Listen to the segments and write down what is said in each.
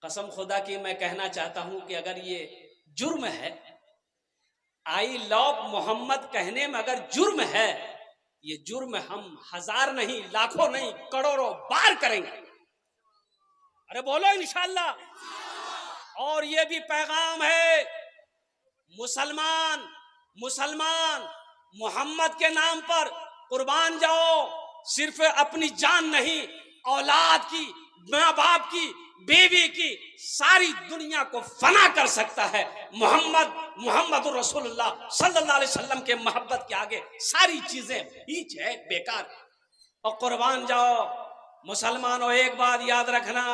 कसम खुदा की मैं कहना चाहता हूं कि अगर ये जुर्म है, आई लव मोहम्मद कहने में अगर जुर्म है, ये जुर्म हम हजार नहीं, लाखों नहीं, करोड़ों बार करेंगे। अरे बोलो इंशाअल्लाह। और ये भी पैगाम है, मुसलमान मोहम्मद के नाम पर कुर्बान जाओ। सिर्फ अपनी जान नहीं, औलाद की, माँ बाप की, बीवी की, सारी दुनिया को फना कर सकता है। मोहम्मद रसूलुल्लाह सल्लल्लाहु अलैहि वसल्लम के मोहब्बत के आगे सारी चीजें हीच है, बेकार। और कुर्बान जाओ। मुसलमानों, एक बात याद रखना,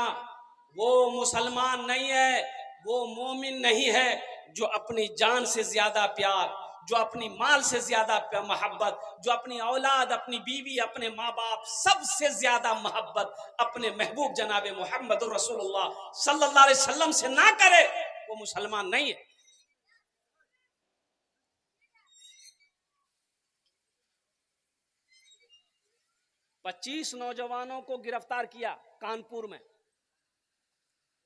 वो मुसलमान नहीं है, वो मोमिन नहीं है जो अपनी जान से ज्यादा प्यार, जो अपनी माल से ज्यादा मोहब्बत, जो अपनी औलाद, अपनी बीवी, अपने माँ बाप, सबसे ज्यादा मोहब्बत अपने महबूब जनाबे मोहम्मद रसूलुल्लाह सल्लल्लाहु अलैहि वसल्लम से ना करे, वो मुसलमान नहीं है। पच्चीस नौजवानों को गिरफ्तार किया कानपुर में।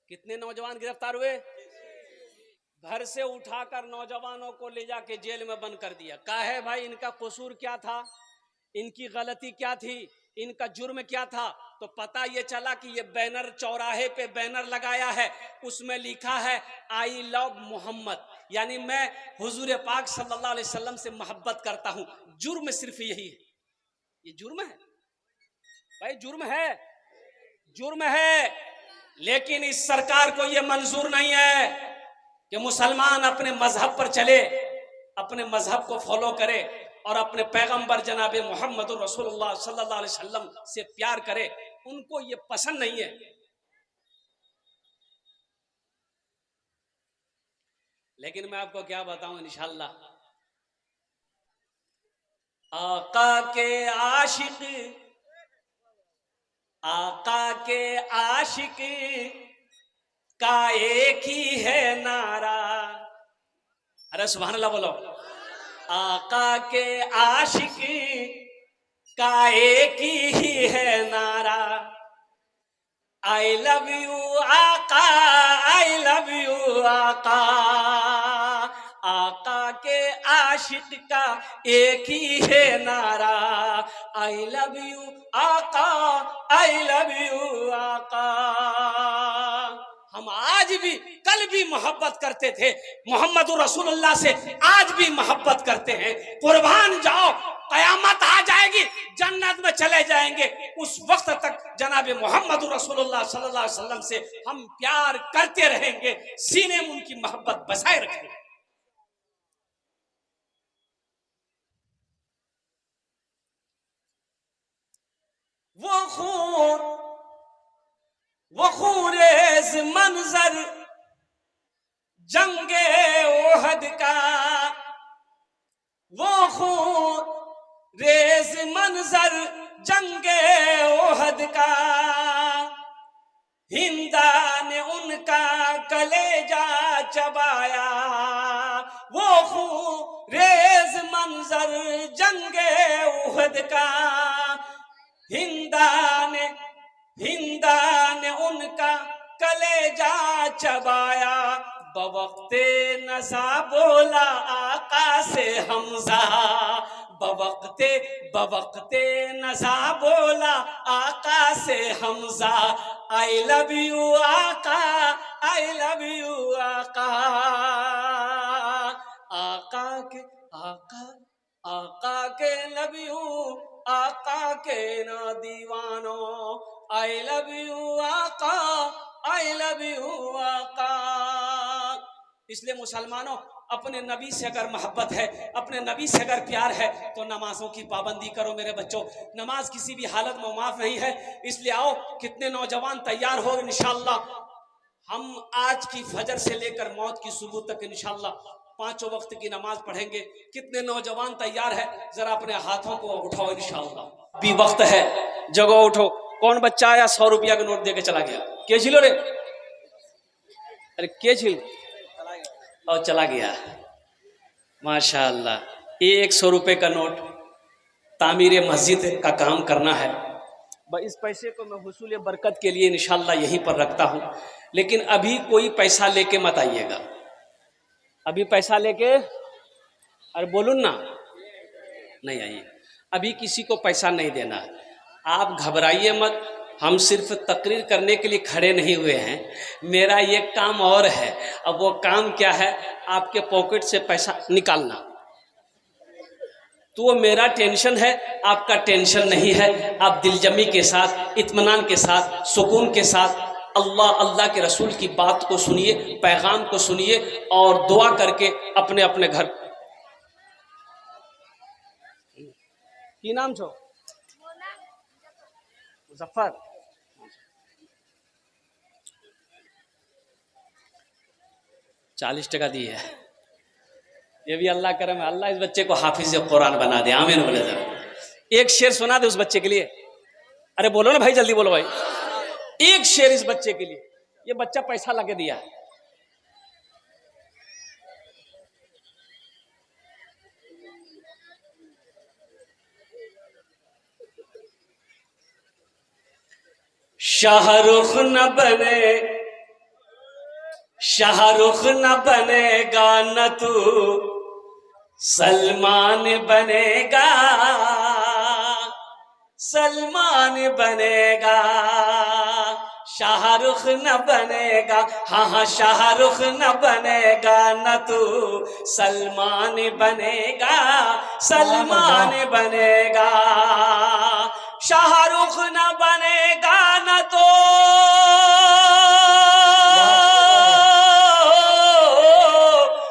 कितने नौजवान गिरफ्तार हुए? घर से उठाकर नौजवानों को ले जाके जेल में बंद कर दिया। कहा है भाई, इनका कसूर क्या था, इनकी गलती क्या थी, इनका जुर्म क्या था? तो पता ये चला कि ये बैनर, चौराहे पे बैनर लगाया है, उसमें लिखा है आई लव मोहम्मद, यानी मैं हुजूर पाक सल्लल्लाहु अलैहि वसल्लम से मोहब्बत करता हूं। जुर्म सिर्फ यही है। ये जुर्म है भाई, जुर्म है, जुर्म है। लेकिन इस सरकार को यह मंजूर नहीं है कि मुसलमान अपने मजहब पर चले, अपने मजहब को फॉलो करे और अपने पैगंबर जनाबे मोहम्मद रसूलुल्लाह सल्लल्लाहु अलैहि वसल्लम से प्यार करे। उनको ये पसंद नहीं है। लेकिन मैं आपको क्या बताऊं, इंशाअल्लाह आका के आशिक, आका के आशिक का एक ही है नारा। अरे सुभान अल्लाह बोलो। आका के आशिक का एक ही है नारा, आई लव यू आका, आई लव यू आका। आका के आशिक का एक ही है नारा, आई लव यू आका, आई लव यू आका। हम आज भी, कल भी मोहब्बत करते थे मोहम्मद रसूलुल्लाह से, आज भी मोहब्बत करते हैं। कुर्बान जाओ, कयामत आ जाएगी, जन्नत में चले जाएंगे, उस वक्त तक जनाबे मोहम्मद रसूलुल्लाह सल्लल्लाहु अलैहि वसल्लम से हम प्यार करते रहेंगे, सीने में उनकी मोहब्बत बसाए रखेंगे। वो खूरेज मंजर जंगे ओहद का, वो खूरेज मंजर जंगे ओहद का, हिंदा ने उनका कलेजा चबाया। वो खूरेज मंजर जंगे ओहद का, हिंदा ने उनका कलेजा चबाया। बवक्ते नसा बोला आका से हमजा, बवक्ते नसा बोला आका से हमजा। आई लव यू आका, आई लव यू आका। आका के लव यू, आका के ना दीवानो, आई लव यू आका, आई लव यू आका। इसलिए मुसलमानों, अपने नबी से अगर मोहब्बत है, अपने नबी से अगर प्यार है, तो नमाजों की पाबंदी करो मेरे बच्चों। नमाज किसी भी हालत में माफ नहीं है। इसलिए आओ, कितने नौजवान तैयार हो, इंशाअल्लाह हम आज की फजर से लेकर मौत की सुबह तक इंशाअल्लाह 5 वक्त की नमाज पढ़ेंगे। कितने नौजवान तैयार है? जरा अपने हाथों को उठाओ इंशाअल्लाह। भी वक्त है, जगो उठो। कौन बच्चा आया 100 रुपया का नोट देके चला गया? के छिलो रे? अरे के छिल और चला गया। माशाअल्लाह। 100 रुपये का नोट, तामीर मस्जिद का काम करना है। इस पैसे को मैं हुसूल बरकत के लिए इंशाल्लाह यहीं पर रखता हूँ, लेकिन अभी कोई पैसा लेके मत आइएगा। अभी पैसा लेके, अरे बोलूँ ना, नहीं आइए। अभी किसी को पैसा नहीं देना है। आप घबराइए मत, हम सिर्फ तकरीर करने के लिए खड़े नहीं हुए हैं। मेरा ये काम और है। अब वो काम क्या है? आपके पॉकेट से पैसा निकालना। तो वो मेरा टेंशन है, आपका टेंशन नहीं है। आप दिलजमी के साथ, इत्मीनान के साथ, सुकून के साथ अल्लाह अल्लाह के रसूल की बात को सुनिए, पैगाम को सुनिए और दुआ करके अपने अपने घर। की नाम छो? मुजफ्फर। 40 टका दी है। ये भी अल्लाह करम है। अल्लाह इस बच्चे को हाफिज कुरान बना दे। आमीन बोले जरा। एक शेर सुना दे उस बच्चे के लिए। अरे बोलो ना भाई, जल्दी बोलो भाई। एक शेर इस बच्चे के लिए। ये बच्चा पैसा लगे दिया है। शाहरुख न बने, शाहरुख न बनेगा न तू सलमान बनेगा, सलमान बनेगा। शाहरुख न बनेगा, हाँ हाँ शाहरुख न बनेगा न तू सलमान बनेगा, सलमान बनेगा। शाहरुख न बनेगा न तो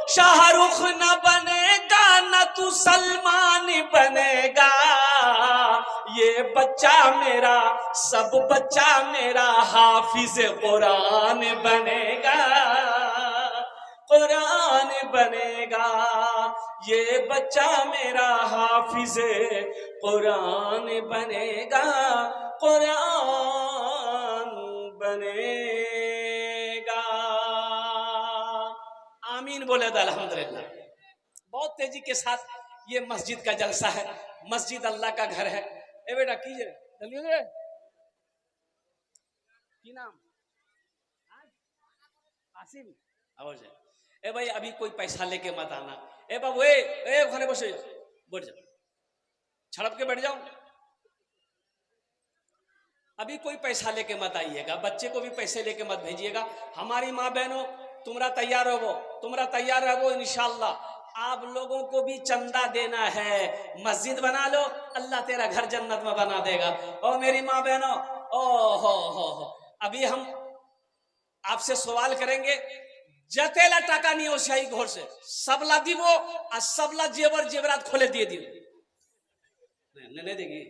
शाहरुख न बनेगा न तू सलमान बनेगा। ये बच्चा मेरा, सब बच्चा मेरा हाफिज कुरान बनेगा, कुरान बनेगा। ये बच्चा मेरा हाफिज कुरान बनेगा, कुरान बनेगा। आमीन बोले तो अल्हम्दुलिल्लाह। बहुत तेजी के साथ ये मस्जिद का जलसा है। मस्जिद अल्लाह का घर है। ए बेटा कीजिए जल्दी हो जाए। की नाम? आसिम। आवाज है। ए भाई अभी कोई पैसा लेके मत आना। ए बाबू ए खाने बसे बैठ जाओ, छड़प के बैठ जाओ। अभी कोई पैसा लेके मत आइएगा। बच्चे को भी पैसे लेके मत भेजिएगा। हमारी माँ बहनों तुमरा तैयार रहो, तुमरा तैयार रहो। इंशाल्लाह आप लोगों को भी चंदा देना है। मस्जिद बना लो, अल्लाह तेरा घर जन्नत में बना देगा। और मेरी माँ बहनों, ओ हो अभी हम आपसे सवाल करेंगे। जतेला टाका नहीं हो शाही घर से सबला दीबो और सबला जेवर जेवरात खोले दिए दियो। नहीं देगी,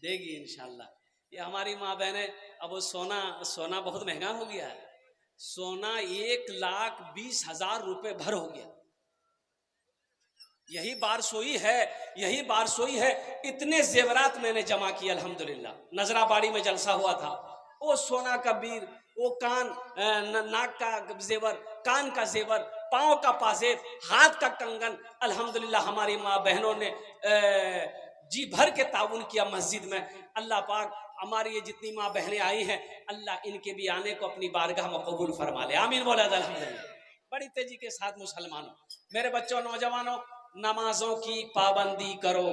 देगी इंशाल्लाह। ये हमारी माँ बहने। अब वो सोना बहुत महंगा हो गया है। सोना 1,20,000 रुपए भर हो गया। यही बारसोई है, यही बारसोई है। इतने जेवरात मैंने जमा किए अल्हम्दुलिल्लाह। नजराबाड़ी में जलसा हुआ था। वो सोना का बीर, वो कान, नाक का जेवर, कान का जेवर, पांव का पाजेब, हाथ का कंगन। अल्हम्दुलिल्लाह हमारी माँ बहनों ने जी भर के ताउन किया मस्जिद में। अल्लाह पाक हमारी ये जितनी माँ बहनें आई हैं, अल्लाह इनके भी आने को अपनी बारगाह में कबूल फरमा ले। आमीन बोला अल्हम्दुलिल्लाह। बड़ी तेजी के साथ मुसलमानों, मेरे बच्चों, नौजवानों, नमाजों की पाबंदी करो,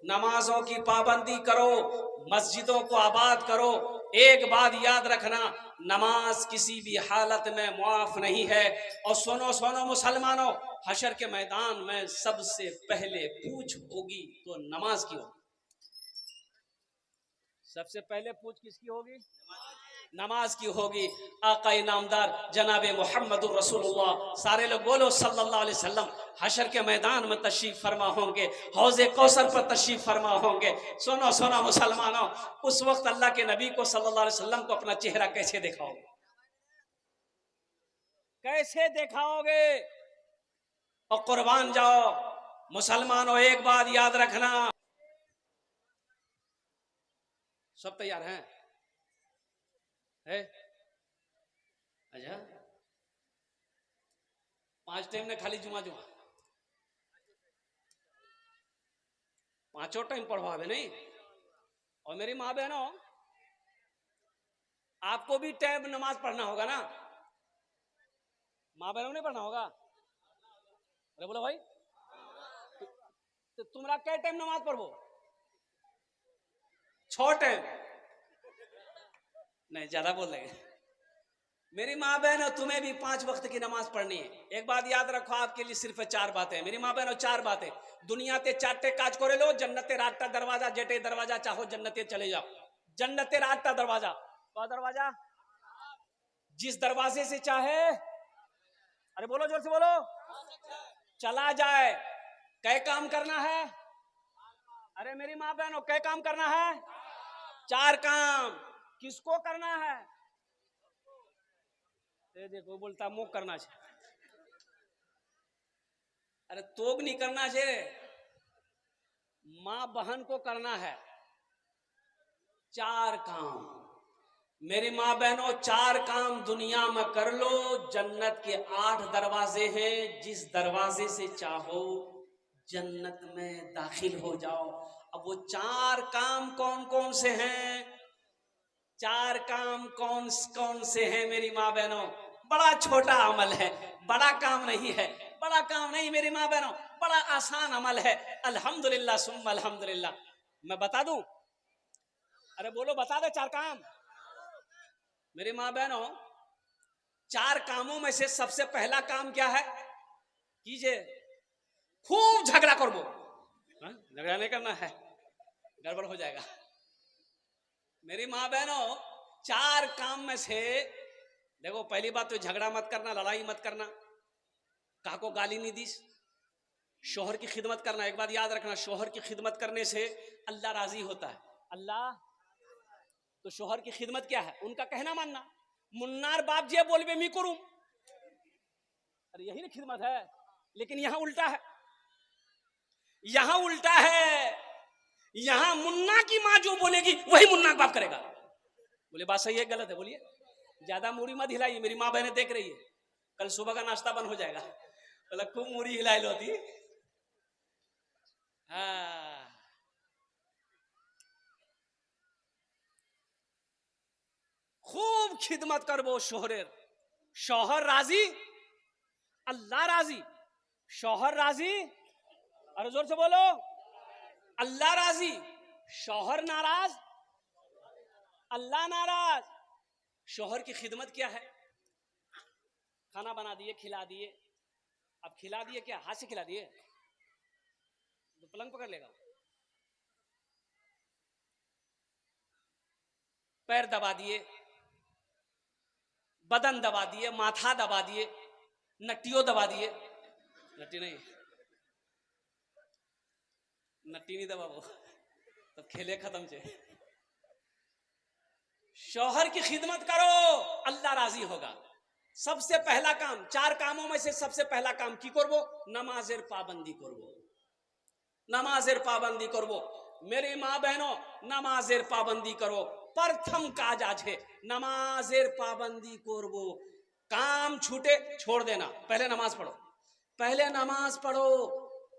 नमाजों की पाबंदी करो, मस्जिदों को आबाद करो। एक बात याद रखना, नमाज किसी भी हालत में मुआफ नहीं है। और सुनो मुसलमानों, हशर के मैदान में सबसे पहले पूछ होगी तो नमाज की होगी। सबसे पहले पूछ किसकी होगी? नमाज की होगी। आका इनामदार जनाब मोहम्मदुर रसूलुल्लाह, सारे लोग बोलो सल्लल्लाहु अलैहि वसल्लम, हशर के मैदान में तशरीफ फरमा होंगे, हौज़े कौसर पर तशरीफ फरमा होंगे। सुनो मुसलमानों, उस वक्त अल्लाह के नबी को सल्लल्लाहु अलैहि वसल्लम को अपना चेहरा कैसे दिखाओगे? कैसे दिखाओगे? और कुर्बान जाओ मुसलमानों। एक बात याद रखना, सब तैयार हैं? है? अच्छा, 5 टाइम ने खाली जुमा पांचों टाइम पढ़वावे नहीं। और मेरी माँ बहनों, आपको भी टाइम नमाज पढ़ना होगा ना? माँ बहनों नहीं पढ़ना होगा? अरे बोलो भाई, तो तुम्हारा क्या टाइम नमाज पढ़ो? 6 टाइम? नहीं, ज्यादा बोल देंगे। मेरी माँ बहनों, तुम्हें भी 5 वक्त की नमाज पढ़नी है। एक बात याद रखो, आपके लिए सिर्फ 4 बातें। मेरी माँ बहनों, 4 बातें। दुनिया ते 4 काज करे लो, जन्नते 8 दरवाजा, जेटे दरवाजा चाहो जन्नते चले जाओ। जन्नते 8 दरवाजा। कौन दरवाजा? जिस दरवाजे से चाहे, अरे बोलो जोर से बोलो, चला जाए। कै काम करना है? अरे मेरी माँ बहनों, कै काम करना है? 4 काम। किसको करना है? देखो बोलता मुख करना चाहिए। अरे तोग नहीं करना चाहिए, माँ बहन को करना है 4 काम। मेरी माँ बहनों, 4 काम दुनिया में कर लो, जन्नत के 8 दरवाजे हैं, जिस दरवाजे से चाहो जन्नत में दाखिल हो जाओ। अब वो 4 काम कौन कौन से हैं? 4 काम कौन कौन से हैं मेरी माँ बहनों? बड़ा छोटा अमल है, बड़ा काम नहीं है, बड़ा काम नहीं मेरी माँ बहनों, बड़ा आसान अमल है। अल्हम्दुलिल्लाह सुम्मा अल्हम्दुलिल्लाह। मैं बता दूं? अरे बोलो, बता दे 4 काम। मेरी माँ बहनों, 4 कामों में से सबसे पहला काम क्या है? कीजिए, खूब झगड़ा कर वो। झगड़ा नहीं करना है, गड़बड़ हो जाएगा। मेरी माँ बहनों, 4 काम में से देखो, पहली बात तो झगड़ा मत करना, लड़ाई मत करना, कहा को गाली नहीं दी, शोहर की खिदमत करना। एक बात याद रखना, शोहर की खिदमत करने से अल्लाह राजी होता है। अल्लाह, तो शोहर की खिदमत क्या है? उनका कहना मानना। मुन्नार बाप जी बोलबे मी करूं, अरे यही ना खिदमत है। लेकिन यहां उल्टा है, यहां उल्टा है। यहां मुन्ना की मां जो बोलेगी वही मुन्ना बाप करेगा। बोले बात सही है गलत है? बोलिए। ज्यादा मूरी मत हिलाइए, मेरी माँ बहनें देख रही है, कल सुबह का नाश्ता बंद हो जाएगा। बोला खूब मूरी हिलाई लो थी। हाँ, खूब खिदमत कर वो शोहरेर। शौहर राजी, अल्लाह राजी। शौहर राजी, अरे जोर से बोलो, अल्लाह राजी। शौहर नाराज, अल्लाह नाराज। शौहर की खिदमत क्या है? खाना बना दिए, खिला दिए। अब खिला दिए क्या? हाथ से खिला दिए तो पलंग पकड़ लेगा? पैर दबा दिए, बदन दबा दिए, माथा दबा दिए, नट्टियों दबा दिए। नट्टी नहीं, नट्टी नहीं दबाओ तब खेले खत्म से। शौहर की खिदमत करो, अल्लाह राजी होगा। सबसे पहला काम, 4 कामों में से सबसे पहला काम की करबो? नमाजेर पाबंदी करबो। नमाजेर पाबंदी करबो। मेरी माँ बहनों, नमाजेर पाबंदी करो। प्रथम काज आज है नमाजेर पाबंदी करबो। काम छूटे छोड़ देना, पहले नमाज पढ़ो। पहले नमाज पढ़ो,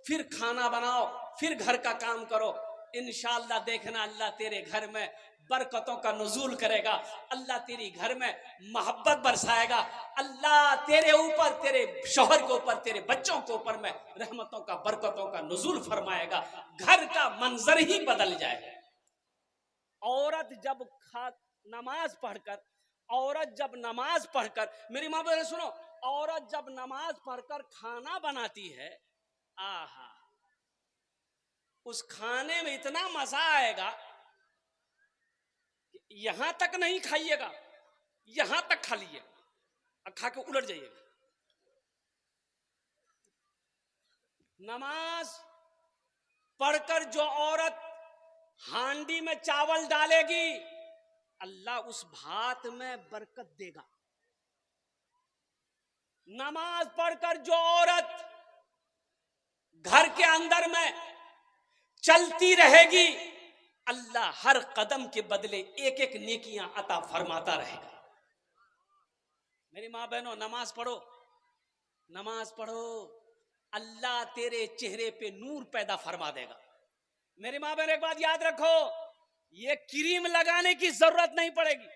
फिर खाना बनाओ, फिर घर का काम करो। इंशाअल्लाह देखना, अल्लाह तेरे घर में बरकतों का नुज़ूल करेगा। अल्लाह तेरी घर में मोहब्बत बरसाएगा। अल्लाह तेरे ऊपर, तेरे शौहर के ऊपर, तेरे बच्चों के ऊपर में रहमतों का, बरकतों का नुज़ूल फरमाएगा। घर का मंजर ही बदल जाएगा। औरत जब नमाज पढ़कर, औरत जब नमाज पढ़कर, मेरी माँ बहन सुनो, औरत जब नमाज पढ़कर खाना बनाती है, आहा, उस खाने में इतना मजा आएगा, यहां तक नहीं खाइएगा, यहां तक खा लीजिएगा और खा के उलट जाइएगा। नमाज पढ़कर जो औरत हांडी में चावल डालेगी, अल्लाह उस भात में बरकत देगा। नमाज पढ़कर जो औरत घर के अंदर में चलती रहेगी, अल्लाह हर कदम के बदले एक एक नेकियां अता फरमाता रहेगा। मेरी माँ बहनों, नमाज पढ़ो, नमाज पढ़ो, अल्लाह तेरे चेहरे पे नूर पैदा फरमा देगा। मेरी माँ बहन, एक बात याद रखो, ये क्रीम लगाने की जरूरत नहीं पड़ेगी।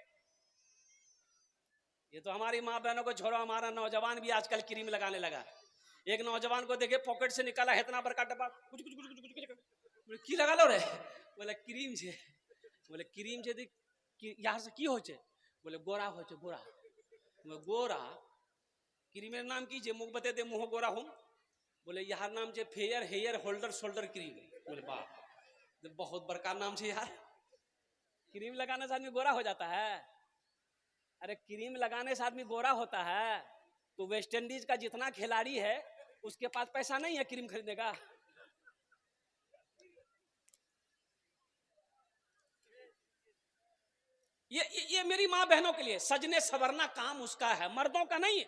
ये तो हमारी माँ बहनों को छोड़ो, हमारा नौजवान भी आजकल क्रीम लगाने लगा। एक नौजवान को देखे पॉकेट से निकाला है इतना बड़का डब्बा, कुछ कुछ कुछ कुछ कुछ बोले की लगा लो रे, बोले क्रीम छे, बोले क्रीम छे यहाँ से की हो छे, बोले गोरा हो छे गोरा, गोरा क्रीमेर नाम की छे, मुख बते दे मुँह गोरा हूँ, बोले यार नाम छे fair hair holder shoulder cream. बोले बाप बहुत बड़का नाम छे यार, क्रीम लगाने से आदमी गोरा हो जाता है? अरे क्रीम लगाने से आदमी गोरा होता है तो वेस्ट इंडीज का जितना खिलाड़ी है उसके पास पैसा नहीं है क्रीम खरीदने का। ये मेरी माँ बहनों के लिए सजने सवरना काम उसका है, मर्दों का नहीं है।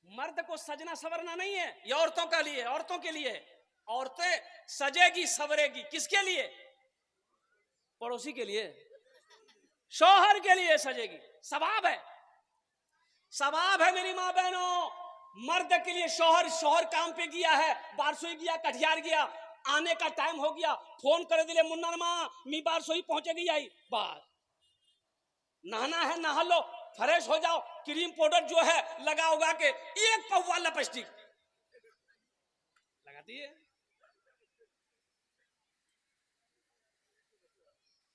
मर्द को सजना सवरना नहीं है, ये औरतों का लिए, औरतों के लिए। औरतें सजेगी सवरेगी किसके लिए? पड़ोसी के लिए, शौहर के लिए सजेगी। सवाब है, सवाब है मेरी माँ बहनों। मर्द के लिए शौहर, शौहर काम पे गया है, बारसोई गया, कटिहार गया, आने का टाइम हो गया, फोन कर दिले मुन्ना माँ मी बारसोई पहुंचे गई आई बात, नहाना है नहा लो, फ्रेश हो जाओ, क्रीम पाउडर जो है लगा उगा के एक पौवा लिपस्टिक लगाती है,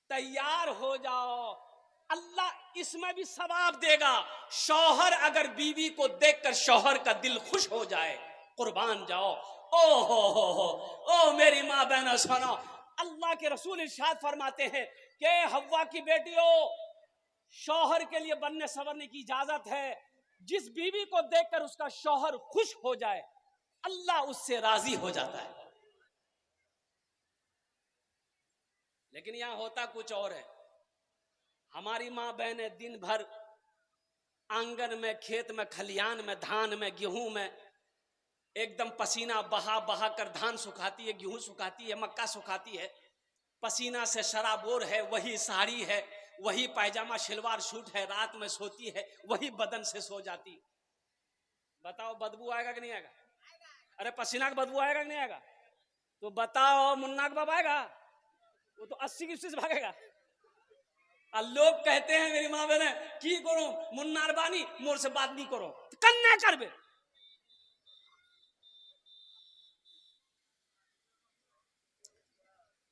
तैयार हो जाओ। अल्लाह इसमें भी सवाब देगा। शौहर अगर बीवी को देखकर शौहर का दिल खुश हो जाए, कुर्बान जाओ। ओ हो ओ मेरी माँ बहनों सुनो, अल्लाह के रसूल इरशाद फरमाते हैं कि हव्वा की बेटियों, शौहर के लिए बनने सवरने की इजाजत है। जिस बीवी को देखकर उसका शौहर खुश हो जाए, अल्लाह उससे राजी हो जाता है। लेकिन यहां होता कुछ और है। हमारी माँ बहनें दिन भर आंगन में, खेत में, खलियान में, धान में, गेहूं में एकदम पसीना बहा बहा कर धान सुखाती है, गेहूं सुखाती है, मक्का सुखाती है, पसीना से शराबोर है, वही साड़ी है, वही पायजामा शलवार सूट है, रात में सोती है वही बदन से सो जाती। बताओ बदबू आएगा कि नहीं आएगा? अरे पसीना का बदबू आएगा कि नहीं आएगा? तो बताओ मुन्ना का बाप आएगा? वो तो 80 की से भागेगा। और लोग कहते हैं मेरी माँ बहने की करो मुन्नार बानी मोर से बात नहीं करो, तो कन्या करबे।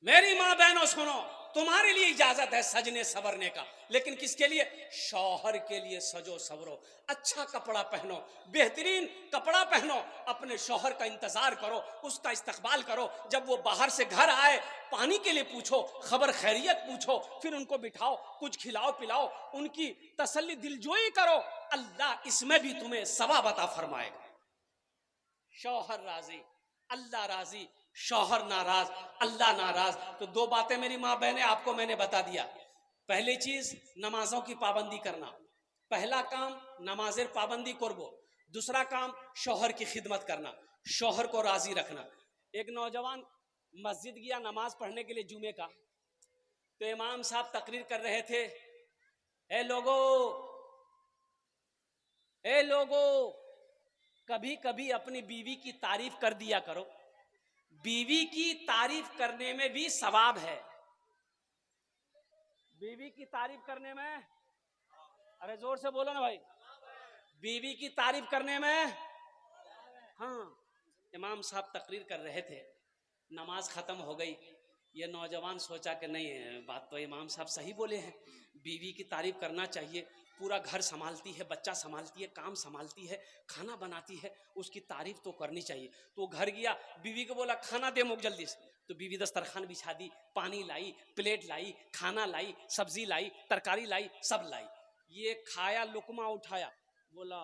मेरी माँ बहनों सुनो, तुम्हारे लिए इजाजत है सजने सवरने का, लेकिन किसके लिए? शौहर के लिए सजो सवरो, अच्छा कपड़ा पहनो, बेहतरीन कपड़ा पहनो, अपने शौहर का इंतजार करो, उसका इस्तकबाल करो। जब वो बाहर से घर आए, पानी के लिए पूछो, खबर खैरियत पूछो, फिर उनको बिठाओ, कुछ खिलाओ पिलाओ, उनकी तसल्ली दिलजोई करो। अल्लाह इसमें भी तुम्हें सवाब अता फरमाएगा। शौहर राजी, अल्लाह राजी, शौहर नाराज, अल्लाह नाराज। तो दो बातें मेरी माँ बहनें आपको मैंने बता दिया। पहली चीज नमाजों की पाबंदी करना, पहला काम नमाजेर पाबंदी करबो, दूसरा काम शौहर की खिदमत करना, शौहर को राजी रखना। एक नौजवान मस्जिद गया नमाज पढ़ने के लिए जुमे का, तो इमाम साहब तकरीर कर रहे थे, ए लोगो, ए लोगो, कभी कभी अपनी बीवी की तारीफ कर दिया करो, बीवी की तारीफ करने में भी सवाब है। बीवी की तारीफ करने में, अरे जोर से बोलो ना भाई, बीवी की तारीफ करने में, हाँ। इमाम साहब तकरीर कर रहे थे, नमाज खत्म हो गई, ये नौजवान सोचा कि नहीं बात तो इमाम साहब सही बोले हैं, बीवी की तारीफ करना चाहिए, पूरा घर संभालती है, बच्चा संभालती है, काम संभालती है, खाना बनाती है, उसकी तारीफ तो करनी चाहिए। तो घर गया, बीवी को बोला खाना दे मुझे जल्दी से, तो बीवी दस्तरखान बिछा दी, पानी लाई, प्लेट लाई, खाना लाई, सब्जी लाई, तरकारी लाई, सब लाई। ये खाया, लुकमा उठाया, बोला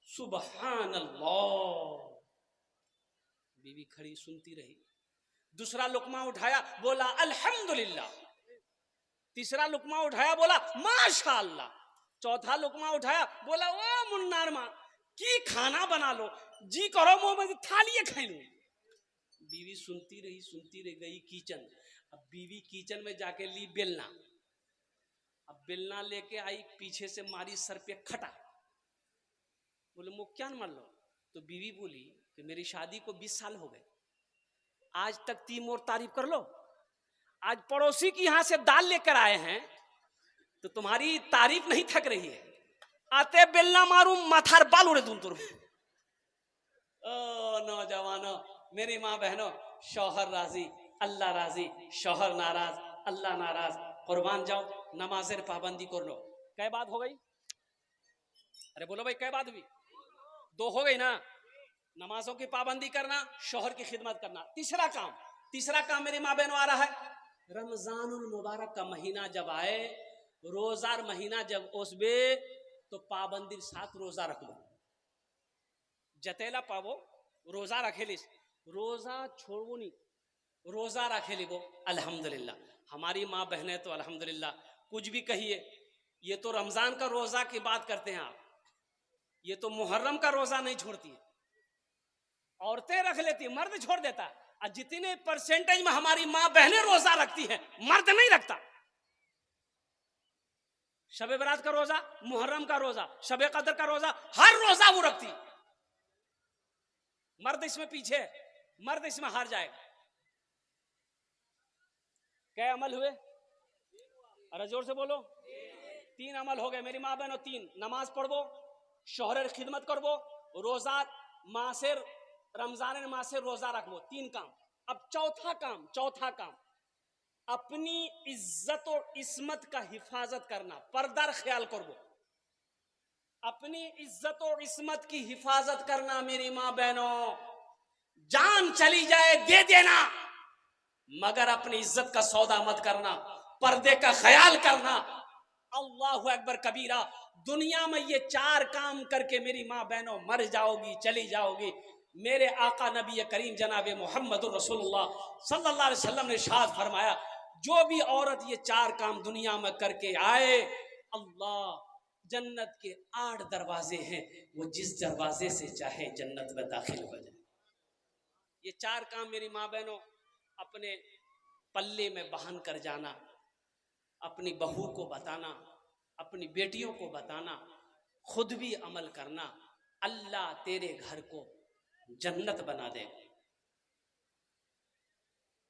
सुबहान अल्लाह, बीवी खड़ी सुनती रही। दूसरा लुकमा उठाया, बोला अल्हम्दुलिल्लाह। तीसरा लुकमा उठाया, बोला माशाअल्लाह। चौथा लुकमा उठाया, बोला ओ मुन्नार माँ की खाना बना लो, जी करो मुंह में थालिए खाई लो। बीवी सुनती रही, गई किचन। अब बीवी किचन में जाके ली बेलना, अब बेलना लेके आई, पीछे से मारी सर पे खटा, बोले मुँह क्या मार लो। तो बीवी बोली कि मेरी शादी को 20 साल हो गए, आज तक 3 और तारीफ कर लो। आज पड़ोसी की यहां से दाल लेकर आए हैं तो तुम्हारी तारीफ नहीं थक रही है। आते बेलना मारू माथार बाल उड़े तुम तुम। ओ नौजवानों, मेरी माँ बहनों, शौहर राजी अल्लाह राजी, शौहर नाराज अल्लाह नाराज। कुर्बान जाओ, नमाजेर पाबंदी कर लो। कै बात हो गई? अरे बोलो भाई, कै बात हुई? 2 हो गई ना। नमाजों की पाबंदी करना, शौहर की खिदमत करना। तीसरा काम मेरी माँ बहनों आ रहा है। रमजानुल मुबारक का महीना जब आए, रोजार महीना जब ओसबे, तो पाबंदी साथ रोजा रख लो। जतेला पावो रोजा रखेलिस, रोजा छोड़ो नहीं, रोजा रखेली वो। अल्हम्दुलिल्लाह, हमारी माँ बहनें तो अल्हम्दुलिल्लाह, कुछ भी कहिए, ये तो रमजान का रोजा की बात करते हैं आप, ये तो मुहर्रम का रोजा नहीं छोड़ती है। औरतें रख लेती, मर्द छोड़ देता। और जितने परसेंटेज में हमारी माँ बहनें रोजा रखती हैं, मर्द नहीं रखता। शबे बरात का रोजा, मुहर्रम का रोजा, शबे कदर का रोजा, हर रोजा वो रखती। मर्द इसमें पीछे, मर्द इसमें हार जाएगा। क्या अमल हुए? अरे जोर से बोलो। 3 अमल हो गए मेरी माँ बहनों। 3, नमाज पढ़वो, शोहर खिदमत करवो, रोजा मासेर रमजान मासेर रोजा रखवो। 3 काम। अब चौथा काम, अपनी इज्जत और इस्मत का हिफाजत करना, पर्दार ख्याल करवो। अपनी इज्जत और इस्मत की हिफाजत करना मेरी माँ बहनों, जान चली जाए दे देना, मगर अपनी इज्जत का सौदा मत करना, पर्दे का ख्याल करना। अल्लाहु अकबर कबीरा। दुनिया में ये 4 काम करके मेरी माँ बहनों मर जाओगी, चली जाओगी। मेरे आका नबी करीम जनाबे मोहम्मद रसूलुल्लाह सल्लल्लाहु अलैहि वसल्लम ने इरशाद फरमाया, जो भी औरत ये 4 काम दुनिया में करके आए, अल्लाह, जन्नत के 8 दरवाजे हैं, वो जिस दरवाजे से चाहे जन्नत में दाखिल हो जाए। ये 4 काम मेरी माँ बहनों अपने पल्ले में बहन कर जाना, अपनी बहू को बताना, अपनी बेटियों को बताना, खुद भी अमल करना। अल्लाह तेरे घर को जन्नत बना दे।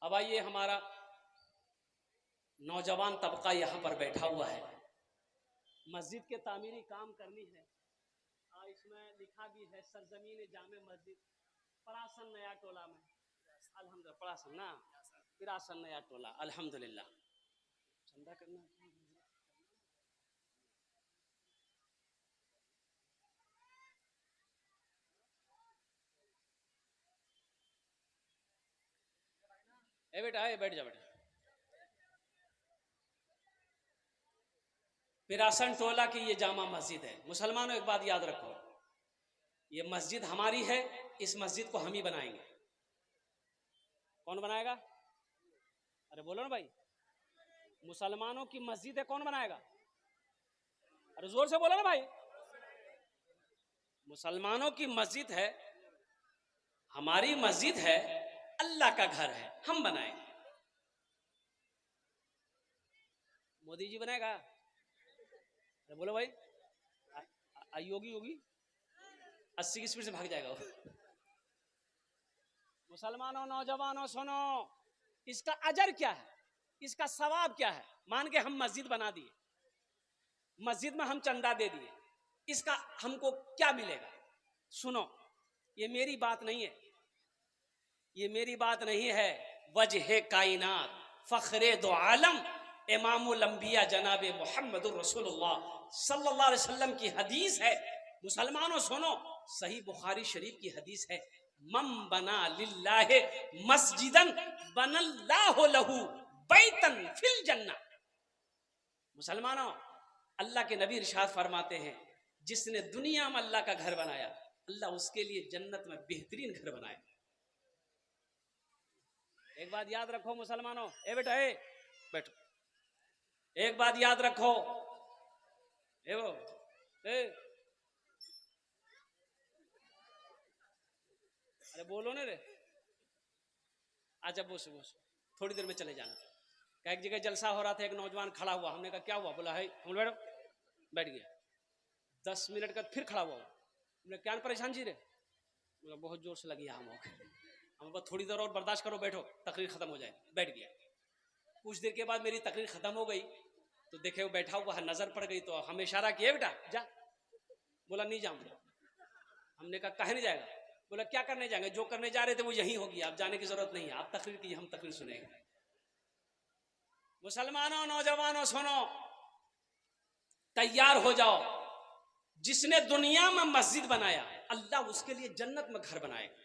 अब आइए, हमारा नौजवान तबका यहाँ पर बैठा हुआ है, मस्जिद के तामीरी काम करनी है। इसमें लिखा भी है सरजमीन जामे मस्जिद परासन नया टोला में, अल्हम्दुलिल्लाह, परासन ना पिरासन नया टोला, अल्हम्दुलिल्लाह। चंदा करना ए बेटा, बैठ जा बेटा। पिरासन टोला की ये जामा मस्जिद है। मुसलमानों, एक बात याद रखो, ये मस्जिद हमारी है, इस मस्जिद को हम ही बनाएंगे। कौन बनाएगा? अरे बोलो ना भाई, मुसलमानों की मस्जिद है, कौन बनाएगा? अरे जोर से बोलो ना भाई। मुसलमानों की मस्जिद है, हमारी मस्जिद है, अल्लाह का घर है, हम बनाएंगे। मोदी जी बनाएगा? अरे बोलो भाई। योगी 80 की स्पीड से भाग जाएगा वो। मुसलमानों, नौजवानों सुनो, इसका अजर क्या है, इसका सवाब क्या है? मान के हम मस्जिद बना दिए, मस्जिद में हम चंदा दे दिए, इसका हमको क्या मिलेगा? सुनो, ये मेरी बात नहीं है, ये मेरी बात नहीं है। वजह कायनात फखरे दो आलम इमामुल अंबिया जनाबे मोहम्मद रसूलुल्लाह सल्लल्लाहु अलैहि वसल्लम की हदीस है। मुसलमानों सुनो, सही बुखारी शरीफ की हदीस है, मम बना लिल्लाहि मस्जिदन बनल्लाहु लहू बैतन फिल जन्नह। मुसलमानों, अल्लाह के नबी इरशाद फरमाते हैं, जिसने दुनिया में अल्लाह का घर बनाया, अल्लाह उसके लिए जन्नत में बेहतरीन घर बनाए। एक बात याद रखो मुसलमानों, ए बेटा, बैठो, एक बात याद रखो, अरे बोलो ना रे। अच्छा बस थोड़ी देर में चले जाना। एक जगह जलसा हो रहा था, एक नौजवान खड़ा हुआ, हमने कहा क्या हुआ? बोला है, हम बैठो, बैठ गया। 10 मिनट का फिर खड़ा हुआ, हमने क्या परेशान जी रे? बोला बहुत जोर से लगी हम। हम बस थोड़ी देर और बर्दाश्त करो, बैठो, तकरीर खत्म हो जाए। बैठ गया। कुछ देर के बाद मेरी तकरीर खत्म हो गई तो देखे वो बैठा हुआ नजर पड़ गई, तो हम इशारा किए, बेटा जा। बोला नहीं जाऊंगा। हमने कहा काहे नहीं जाएगा? बोला क्या करने जाएंगे, जो करने जा रहे थे वो यही होगी, आप जाने की जरूरत नहीं है, आप तकरीर कीजिए, हम तकरीर सुनेंगे। मुसलमानों, नौजवानों सुनो, तैयार हो जाओ। जिसने दुनिया में मस्जिद बनाया, अल्लाह उसके लिए जन्नत में घर बनाएगा।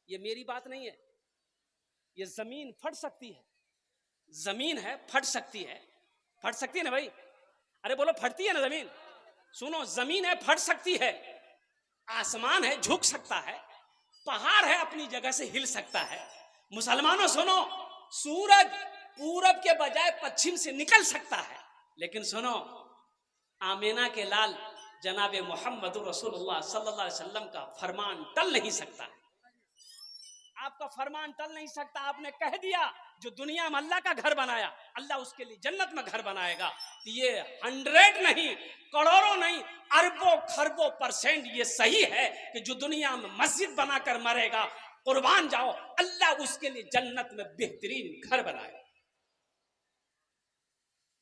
ये मेरी बात नहीं है, ये जमीन फट सकती है, जमीन है फट सकती है, फट सकती है ना भाई, अरे बोलो फटती है ना जमीन। सुनो, जमीन है फट सकती है, आसमान है झुक सकता है, पहाड़ है अपनी जगह से हिल सकता है। मुसलमानों सुनो, सूरज पूरब के बजाय पश्चिम से निकल सकता है, लेकिन सुनो, आमीना के लाल जनाब मोहम्मद रसूलुल्लाह सल्लल्लाहु अलैहि वसल्लम का फरमान टल नहीं सकता है। आपका फरमान टल नहीं सकता। आपने कह दिया जो दुनिया में अल्लाह का घर बनाया, अल्लाह उसके लिए जन्नत में घर बनाएगा। तो ये 100 नहीं, करोड़ों नहीं, अरबों खरबों % ये सही है कि जो दुनिया में मस्जिद बनाकर मरेगा, कुर्बान जाओ, अल्लाह उसके लिए जन्नत में बेहतरीन घर बनाएगा।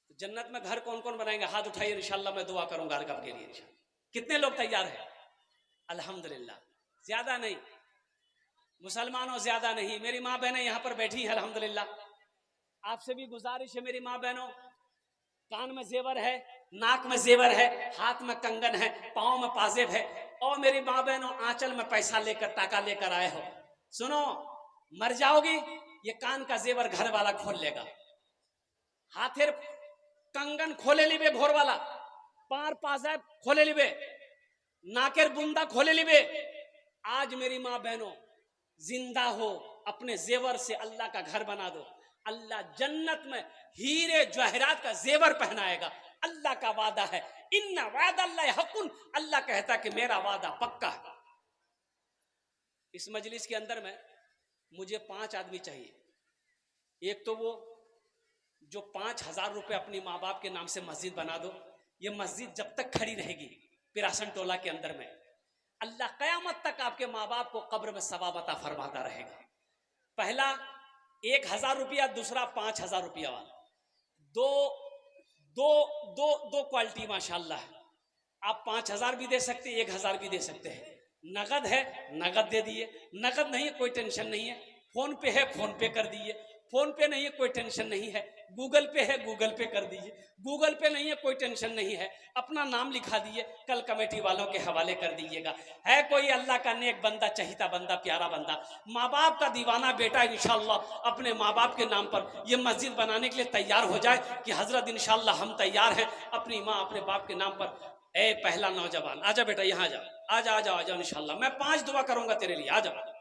तो जन्नत में घर कौन कौन बनाएंगे? हाथ उठाइए, इंशाल्लाह मैं दुआ करूंगा हर कब के लिए। कितने लोग तैयार हैं? अल्हम्दुलिल्लाह, ज्यादा नहीं मुसलमानों, ज्यादा नहीं। मेरी माँ बहनें यहाँ पर बैठी हैं अल्हम्दुलिल्लाह। आपसे भी गुजारिश है मेरी माँ बहनों, कान में जेवर है, नाक में जेवर है, हाथ में कंगन है, पाँव में पाजेब है, और मेरी माँ बहनों आंचल में पैसा लेकर, टाका लेकर आए हो, सुनो, मर जाओगी, ये कान का जेवर घर वाला खोल लेगा, हाथेर कंगन खोले लिबे भोर वाला, पार पाजेब खोले लिबे, नाकेर बुंदा खोले लिबे। आज मेरी माँ बहनों जिंदा हो, अपने जेवर से अल्लाह का घर बना दो। अल्लाह जन्नत में हीरे जवाहरात का जेवर पहनाएगा। अल्लाह का वादा है, इन्ना वादल्लाहि हक़्क़ुन, अल्लाह कहता है कि मेरा वादा पक्का है। इस मजलिस के अंदर में मुझे 5 आदमी चाहिए। एक तो वो जो 5000 रुपए अपनी माँ बाप के नाम से मस्जिद बना दो। ये मस्जिद जब तक खड़ी रहेगी पिरासन टोला के अंदर में, अल्लाह कयामत तक आपके माँ बाप को कब्र में सवाब अता फरमाता रहेगा। पहला 1000 रुपया, दूसरा 5000 रुपया वाला, दो क्वालिटी माशाल्लाह है। आप 5000 भी दे सकते हैं, 1000 भी दे सकते हैं। नगद है, नगद दे दिए, नगद नहीं है कोई टेंशन नहीं है, फोन पे है, फोन पे कर दीजिए, फोन पे नहीं है कोई टेंशन नहीं है, गूगल पे है, गूगल पे कर दीजिए, गूगल पे नहीं है कोई टेंशन नहीं है, अपना नाम लिखा दीजिए, कल कमेटी वालों के हवाले कर दीजिएगा। है कोई अल्लाह का नेक बंदा, चहीता बंदा, प्यारा बंदा, माँ बाप का दीवाना बेटा इंशाअल्लाह अपने माँ बाप के नाम पर ये मस्जिद बनाने के लिए तैयार हो जाए कि हजरत इंशाअल्लाह हम तैयार हैं अपनी माँ अपने बाप के नाम पर। ए पहला नौजवान आजा बेटा, यहाँ आ जाओ, आ जाओ आ जाओ इंशाअल्लाह, मैं 5 दुआ करूंगा तेरे लिए, आ जाओ।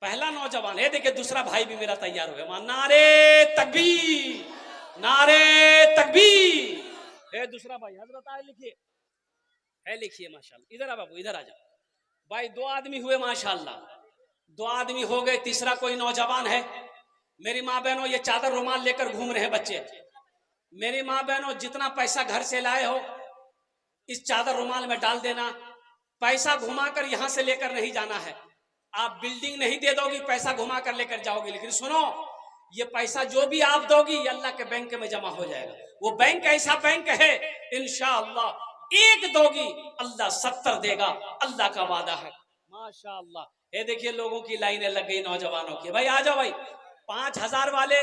पहला नौजवान है, देखिए दूसरा भाई भी मेरा तैयार हो गया, नारे तकबीर, नारे तकबीर। है दूसरा भाई, हजरत आए लिखिए, है लिखिए माशाल्लाह। इधर आ बाबू, इधर आ जाओ भाई। 2 आदमी हुए माशाल्लाह, 2 आदमी हो गए। तीसरा कोई नौजवान है? मेरी माँ बहनों ये चादर रुमाल लेकर घूम रहे हैं बच्चे। मेरी माँ बहनों जितना पैसा घर से लाए हो इस चादर रुमाल में डाल देना। पैसा घुमाकर यहां से लेकर नहीं जाना है। आप बिल्डिंग नहीं दे दोगी, पैसा घुमा कर लेकर जाओगी, लेकिन सुनो, ये पैसा जो भी आप दोगी ये अल्लाह के बैंक में जमा हो जाएगा। वो बैंक ऐसा बैंक है इंशाअल्लाह, 1 दोगी अल्लाह 70 देगा, अल्लाह का वादा है माशाअल्लाह। ये देखिए लोगों की लाइनें लग गई नौजवानों की। भाई आ जाओ भाई, 5000 वाले,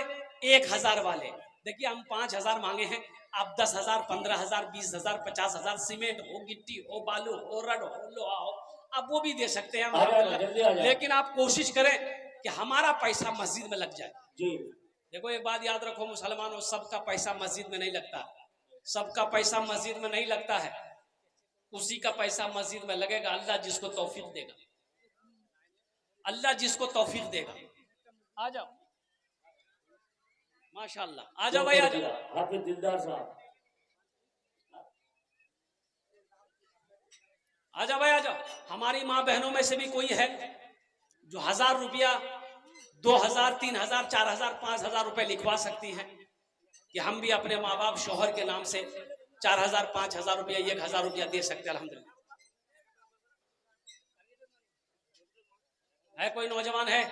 1000 वाले। देखिए हम 5000 मांगे हैं, आप 10,000, 15,000, 20,000, 50,000, सीमेंट हो, गिट्टी हो, बालू हो, रड हो, लोहा हो, आप वो भी दे सकते हैं, लेकिन आप कोशिश करें कि हमारा पैसा मस्जिद में लग जाए जी। देखो एक बात याद रखो मुसलमानों, सबका पैसा मस्जिद में नहीं लगता, सबका पैसा मस्जिद में नहीं लगता है। उसी का पैसा मस्जिद में लगेगा अल्लाह जिसको तौफीक देगा, अल्लाह जिसको तौफीक देगा। आ जाओ माशाल्लाह, आ जाओ भाई, आ जाओ। हाफिज दिलदार साहब आ जाओ भाई, आ जाओ। हमारी माँ बहनों में से भी कोई है जो 1000 रुपया, 2000, 3000, 4000, 5000 रुपए लिखवा सकती हैं कि हम भी अपने माँ बाप शोहर के नाम से 4000, 5000 रुपया, 1000 रुपया दे सकते हैं। अल्हम्दुलिल्लाह है कोई नौजवान है?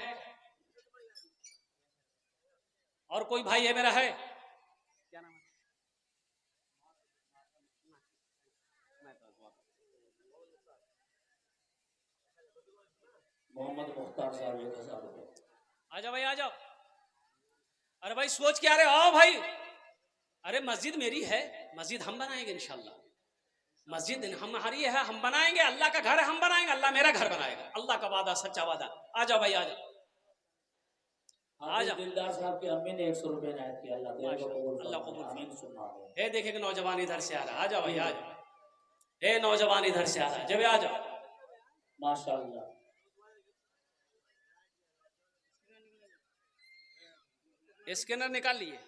और कोई भाई है मेरा? है क्या नाम है? मोहम्मद मुख्तार साहब 1000 रुपये। आ जाओ भाई, आ जाओ। अरे भाई सोच क्या रहे हो? आओ भाई। अरे मस्जिद मेरी है, मस्जिद हम बनाएंगे इंशाल्लाह। मस्जिद हमारी है, हम बनाएंगे। अल्लाह का घर है, हम बनाएंगे। अल्लाह मेरा घर बनाएगा, अल्लाह का वादा सच्चा वादा। आ जाओ भाई, आ जाओ, आ जाओ। दिलदार साहब की अम्मी ने 100 रुपये नायत किया। अल्लाह कबूल। आमीन सुन्ना आमीन। हे देखेगा नौजवान इधर से आ रहा। आ जाओ भाई, आ जाओ। हे नौजवान इधर से आ रहा, जब आ जाओ। माशाअल्लाह। स्कैनर निकाल लिए।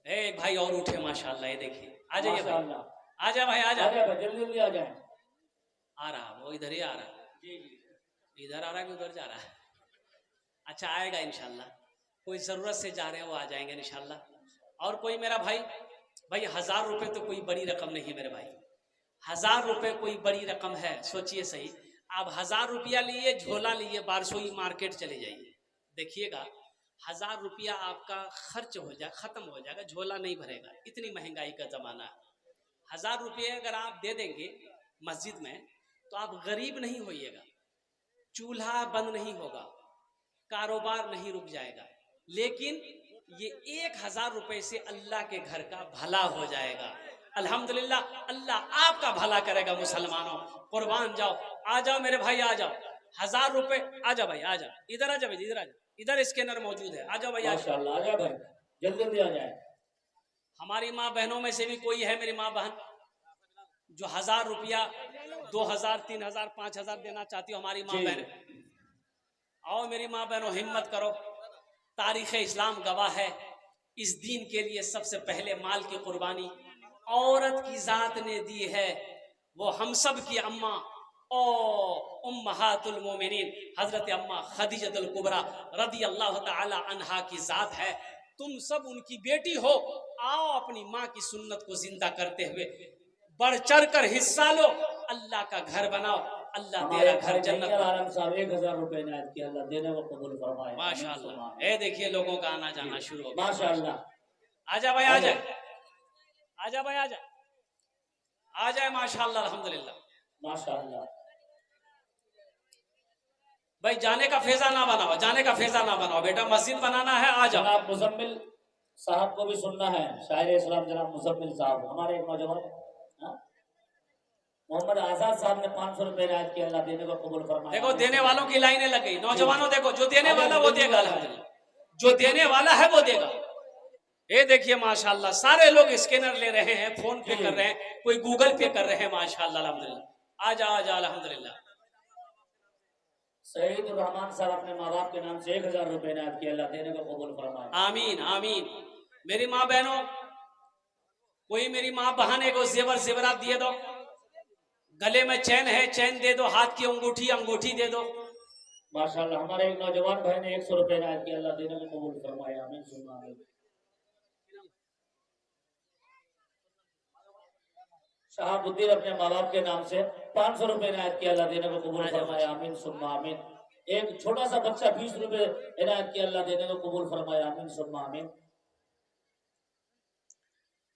एक भाई और उठे माशाअल्लाह, ये देखिए। आ जाइए भाई, आ जाए भाई, आ जाए, जल्दी जल्दी आ जाए। आ रहा वो, इधर ही आ रहा। इधर आ रहा है कि उधर जा रहा है? अच्छा आएगा इंशाल्लाह। कोई जरूरत से जा रहे हैं वो आ जाएंगे इंशाल्लाह। और कोई मेरा भाई? भाई 1000 रुपये तो कोई बड़ी रकम नहीं है मेरे भाई। 1000 रुपये कोई बड़ी रकम है? सोचिए सही। आप 1000 रुपया लिए, झोला लिए, बारसोई मार्केट चले जाइए, देखिएगा 1000 रुपया आपका खर्च हो जाए, खत्म हो जाएगा, झोला नहीं भरेगा। इतनी महंगाई का जमाना है। 1000 रुपये अगर आप दे देंगे मस्जिद में तो आप गरीब नहीं होइएगा, चूल्हा बंद नहीं होगा, कारोबार नहीं रुक जाएगा। लेकिन ये 1000 रुपये से अल्लाह के घर का भला हो जाएगा। अल्हम्दुलिल्लाह, अल्लाह आपका भला करेगा। मुसलमानों कुर्बान जाओ। आ जाओ मेरे भाई, आ जाओ। 1000 रुपये, आ जाओ भाई, आ जाओ। इधर आ जाओ, इधर आ जाओ। इधर स्कैनर मौजूद है, आ जाओ भाई, आ जाओ। आ जाओ भाई, जल्दी जल्दी आ जाए। हमारी माँ बहनों में से भी कोई है मेरी माँ बहन जो 1000 रुपया, 2000, 3000, 5000 देना चाहती हो? हमारी माँ बहन, आओ मेरी माँ बहनों, हिम्मत करो। तारीख इस्लाम गवाह है, इस दीन के लिए सबसे पहले माल की कुर्बानी औरत की जात ने दी है। वो हम सब की अम्मा और उम्महातुल मोमिनीन हजरत अम्मा खदीजतुल कुबरा रदी अल्लाह ताला अन्हा की जात है। तुम सब उनकी बेटी हो। आओ अपनी माँ की सुन्नत को जिंदा करते हुए बढ़ चढ़ कर हिस्सा लो, अल्लाह का घर बनाओ। अल्लाह तेरा घर जन्नत। आलम साहब 1000 रुपये नायत किया। अल्लाह देने को कबूल फरमाए। माशाअल्लाह। ये देखिए लोगों का आना जाना शुरू हो गया। माशाअल्लाह। आजा भाई, आ जाए, आजा भाई, आ जाए, आ जाए। माशाअल्लाह, अल्हम्दुलिल्लाह, माशाअल्लाह। भाई जाने का फेजा ना बनाओ, जाने का फेजा ना बनाओ बेटा, मस्जिद बनाना है। आ जाओ। जनाब मुजम्मिल साहब को भी सुनना है। शायर इस्लाम जनाब मुजम्मिल साहब, हमारे एक नौजवान मोहम्मद आजाद साहब ने 500 रुपये नायत किया। अल्लाह देने को कबूल फरमाए। देखो देने वालों की लाइनें लग गई। नौजवानों देखो, जो देने वाला वो देगा, अल्हम्दुलिल्लाह, जो देने वाला है वो देगा। ये देखिए माशाअल्लाह, सारे लोग स्कैनर ले रहे हैं, फोन पे कर रहे हैं, कोई गूगल पे कर रहे हैं। माशाअल्लाह, अल्हम्दुलिल्लाह। आ जा, अल्हम्दुलिल्लाह। सईद रहमान साहब अपने माँ बाप के नाम से 1000 रुपये नायत किया। अल्लाह देने को कबूल फरमाए। आमीन, आमीन। मेरी माँ बहनों, कोई मेरी माँ बहन को जेवरात दिए दो। गले में चैन है, चैन दे दो। हाथ की अंगूठी, अंगूठी दे दो। माशाअल्लाह। हमारे एक नौजवान भाई ने 100 रुपये नायत किया। अल्लाह देने को कबूल फरमाए। आमीन सुन्ना आमीन। शहाबुद्दीन अपने माँ बाप के नाम से 500 रुपये इनायत किया। अल्लाह देने को कबूल फरमाए। आमीन सुन्ना आमीन। एक छोटा सा बच्चा 20 रुपये इनायत किया। अल्लाह देने को कबूल फरमाए। आमीन सुन्ना आमीन।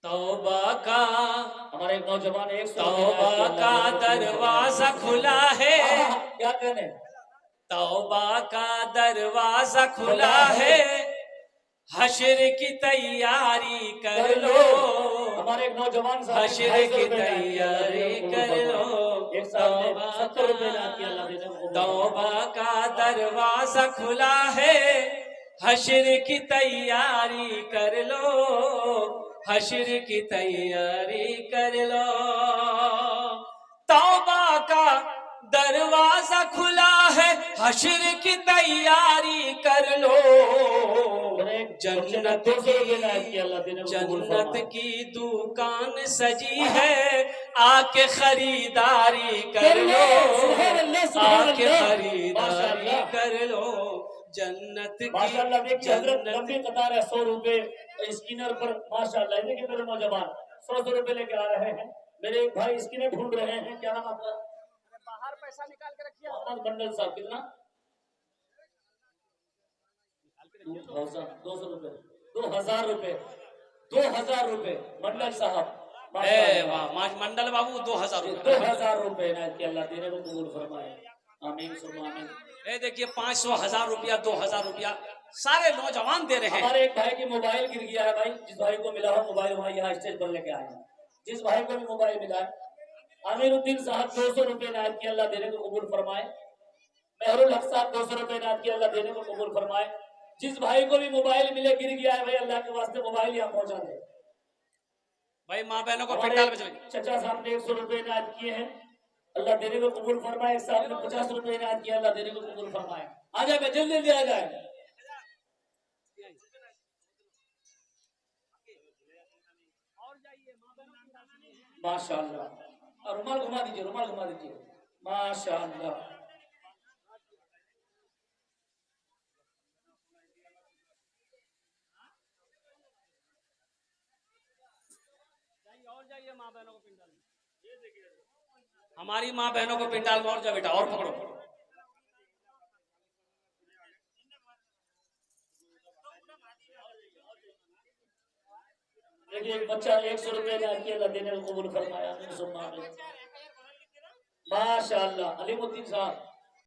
तौबा का, हमारे एक नौजवान 100 तौबा का दरवाजा खुला है। क्या कहने? तौबा का दरवाजा खुला है, हश्र की तैयारी कर लो। हमारे एक नौजवान हश्र की तैयारी कर लो। तौबा का दरवाजा खुला है, हश्र की तैयारी कर लो, हश्र की तैयारी कर लो। तौबा का दरवाजा खुला है, हश्र की तैयारी कर लो। जन्नत की दुकान सजी है, आके खरीदारी कर लो, आके खरीदारी कर लो। जन्नत की लंबी कतार है। 100 रुपये स्कैनर पर। माशाअल्लाह। देखिए मेरे नौजवान 100 रुपये लेके आ रहे हैं। मेरे एक भाई इसकी में ढूंढ रहे हैं, क्या नाम आपका? बाहर पैसा निकाल के रखिए। मोहम्मद मंडल साहब, कितना? 200 रुपए, 2000 रुपए, 2000 रुपए मंडल साहब। वाह मंडल बाबू 2000 रुपए। 2000 रुपए इनायत किया, अल्लाह देने को कबूल फरमाए। आमीन सुम्मा आमीन। देखिए 500, 1000 रुपया, 2000 रुपया सारे नौजवान दे रहे हैं। हमारे एक भाई की मोबाइल गिर गया है भाई, जिस भाई को मिला हो मोबाइल वहाँ यहाँ स्टेज पर लेके आए हैं। जिस भाई को भी मोबाइल मिला है, अमीरुद्दीन साहब 200 रुपए इनायत किया, अल्लाह देने को कबूल फरमाए। मेहरुल हक साहब 200 रुपए इनायत किया, अल्लाह देने को कबूल फरमाए। जिस भाई को भी मोबाइल मिले गिर गया है भाई, अल्लाह के वास्ते मोबाइल यहाँ पहुंचा दे भाई। माँ बहनों को पंडाल में चचा साहब ने 100 रुपए इनायत किए हैं, अल्लाह देने को कबूल फरमाए। एक साहब ने 50 रुपए इनायत किया, अल्लाह देने को कबूल फरमाए। आ जाए जल्दी जल्दी आ जाए। माशाअल्लाह। और रुमाल घुमा दीजिए, रुमाल घुमा दीजिए। माशाअल्लाह। और जाइए माँ बहनों को पिंडाल में। हमारी माँ बहनों को पिंडाल में और जा बेटा, और पकड़ो। देखिए एक बच्चा 100 रुपए किया, अल्लाह देने को कबूल फरमाया। माशाअल्लाह। अलीमुद्दीन साहब